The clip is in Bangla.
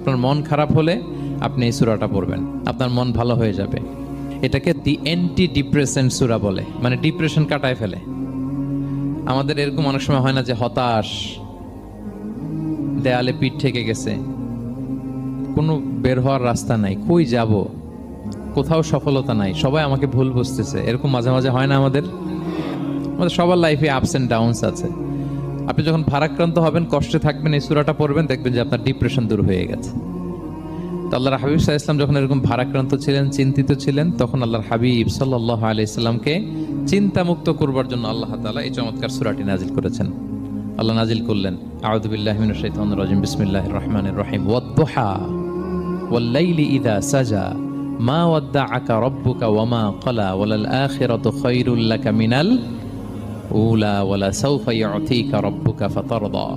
আপনার মন খারাপ হলে আপনি এই সূরাটা পড়বেন, আপনার মন ভালো হয়ে যাবে। এটাকে দি অ্যান্টি ডিপ্রেসেন্ট সূরা বলে, মানে ডিপ্রেশন কাটায় ফেলে। আমাদের এরকম অনেক সময় হয় না যে হতাশ, দেয়ালে পিঠ ঠেকে গেছে, কোনো বের হওয়ার রাস্তা নাই, কই যাব, কোথাও সফলতা নাই, সবাই আমাকে ভুল বুঝতেছে, এরকম মাঝে মাঝে হয় না? আমাদের সবার লাইফে আপস এন্ড ডাউনস আছে। আপনি যখন ভারাক্রান্ত হবেন, কষ্টে থাকবেন, এই সূরাটা পড়বেন, দেখবেন যে আপনার ডিপ্রেশন দূর হয়ে গেছে। তো আল্লাহর হাবিব সাল্লাল্লাহু আলাইহি ওয়াসাল্লাম যখন এরকম ভারাক্রান্ত ছিলেন, চিন্তিত ছিলেন, তখন আল্লাহর হাবিব সাল্লাল্লাহু আলাইহি ওয়াসাল্লামকে চিন্তামুক্ত করবার জন্য আল্লাহ তাআলা এই চমৎকার সূরাটি নাজিল করেছেন। আল্লাহ নাজিল করলেন, আউযু বিল্লাহি মিনাশ শাইতানির রাজিম, বিসমিল্লাহির রহমানির রহিম, ওয়াদ-দুহা ওয়াল-লাইলি ইযা সাজা মা ওয়াদ্দাআকা রাব্বুকা ওয়া মা ক্বালা ওয়ালাল আখিরাতু খায়রুল লাকা মিনাল উলা ওয়ালা সাওফা ইউতিকা রাব্বুকা ফাতারদা।